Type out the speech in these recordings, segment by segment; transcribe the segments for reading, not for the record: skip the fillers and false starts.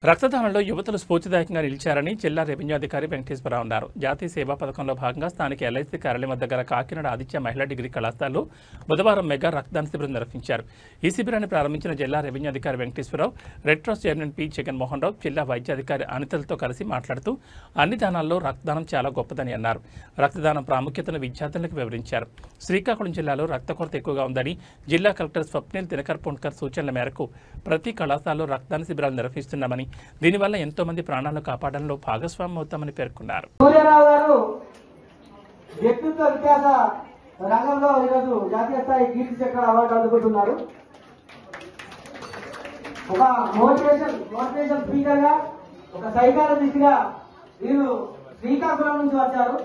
రక్తదానంలో యువతులు స్ఫూర్తిదాయకంగా నిలిచారని జిల్లా రెవెన్యూ అధికారి వెంకటేశ్వరరావు అన్నారు. జాతీయ సేవా పథకంలో భాగంగా స్థానిక ఎల్ఐసి కార్యాలయం వద్ద గల కాకినాడ ఆదిత్య మహిళా డిగ్రీ కళాశాలలో బుధవారం మెగా రక్తదాన శిబిరం నిర్వహించారు. ఈ శిబిరాన్ని ప్రారంభించిన జిల్లా రెవెన్యూ అధికారి Venkateswararao, red cross chairman P Jaganmohan Rao, జిల్లా వైద్యాధికారి అనితలతో కలిసి మాట్లాడుతూ అన్ని దానాల్లో రక్తదానం చాలా గొప్పదని అన్నారు. రక్తదానం ప్రాముఖ్యతను విద్యార్థులకు వివరించారు. శ్రీకాకుళం జిల్లాలో రక్త కొరత ఎక్కువగా ఉందని జిల్లా కలెక్టర్ స్వప్నిల్ దినకర్ పొన్కర్ సూచనల మేరకు ప్రతి కళాశాలలో రక్తదాన శిబిరాలు నిర్వహిస్తున్నామని, దీనివల్ల ఎంతో మంది ప్రాణాలను కాపాడడంలో భాగస్వామ్యం అవుతామని పేర్కొన్నారు. వ్యక్తిత్వ వికాస రంగంలో ఈరోజు జాతీయ స్థాయి కీర్తి చక్ర అవార్డు అందుకుంటున్నారు. ఒక మోటివేషన్ స్పీకర్ గా, ఒక సైకాలజిస్ట్ గా వీరు శ్రీకాకుళం నుంచి వచ్చారు.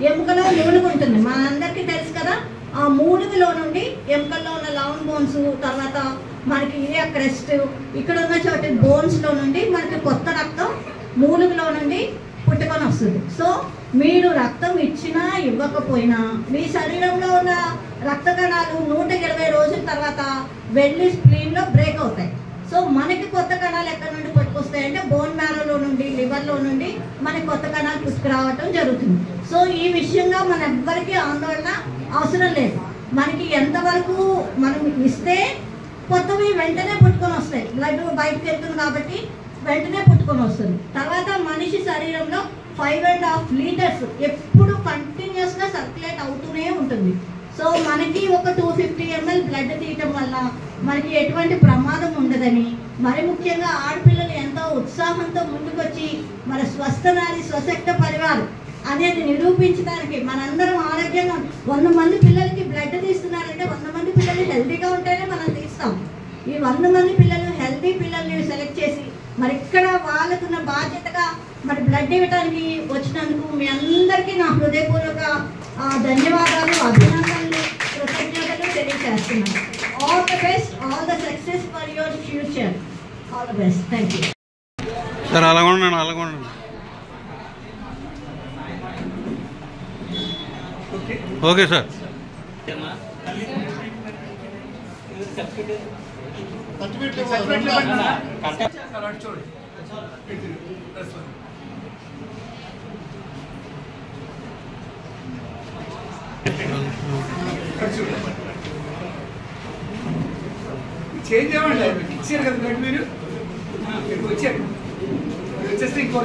ఎముకలో మూలుగుంటుంది, మన అందరికీ తెలుసు కదా. ఆ మూలుగులో నుండి ఎముకల్లో ఉన్న లాంగ్ బోన్స్, తర్వాత మనకి ఇరియా క్రెస్ట్, ఇక్కడ ఉన్న చోటి బోన్స్ లో నుండి మనకి కొత్త రక్తం మూలుగులో నుండి పుట్టుకొని వస్తుంది. సో మీరు రక్తం ఇచ్చినా ఇవ్వకపోయినా మీ శరీరంలో ఉన్న రక్త కణాలు 120 రోజుల తర్వాత వెళ్ళి స్ప్లీన్ లో బ్రేక్ అవుతాయి. సో మనకి కొత్త కణాలు ఎక్కడి నుండి పట్టుకొస్తాయంటే బోన్ మ్యారోలో నుండి, లివర్లో నుండి మనకి కొత్త కణాలు పుట్టుకురావటం జరుగుతుంది. సో ఈ విషయంగా మన ఎవ్వరికీ ఆందోళన అవసరం లేదు. మనకి ఎంతవరకు మనం ఇస్తే కొత్తవి వెంటనే పుట్టుకొని వస్తాయి. బ్లడ్ బయటకు వెళ్తుంది కాబట్టి వెంటనే పుట్టుకొని వస్తుంది. తర్వాత మనిషి శరీరంలో 5.5 లీటర్స్ ఎప్పుడు కంటిన్యూస్ గా సర్క్యులేట్ అవుతూనే ఉంటుంది. సో మనకి ఒక 250 ml బ్లడ్ తీయటం వల్ల మనకి ఎటువంటి ప్రమాదం ఉండదని, మరి ముఖ్యంగా ఆడపిల్లలు ఎంతో ఉత్సాహంతో ముందుకొచ్చి మన స్వస్థ నారి స్వశక్త పరివారం అనేది నిరూపించడానికి మనందరం ఆరోగ్యంగా 100 మంది పిల్లలకి బ్లడ్ తీస్తున్నారంటే 100 మంది పిల్లలు హెల్తీగా ఉంటేనే మనం తీస్తాం. ఈ 100 మంది పిల్లలు హెల్తీ పిల్లల్ని సెలెక్ట్ చేసి మరి ఇక్కడ వాళ్ళకున్న బాధ్యతగా మరి బ్లడ్ ఇవ్వడానికి వచ్చినందుకు మీ అందరికీ నా హృదయపూర్వక ధన్యవాదాలు, అభినందనలు, కృతజ్ఞతలు తెలియజేస్తున్నాను. All the best, all the success for your future. All the best. Thank you sir. అలాగే ఉండండి. Okay sir. చేంజ్ అవ్వండి, ఇచ్చారు కదా బ్లడ్, మీరు వచ్చారు వచ్చేస్తే ఇంకో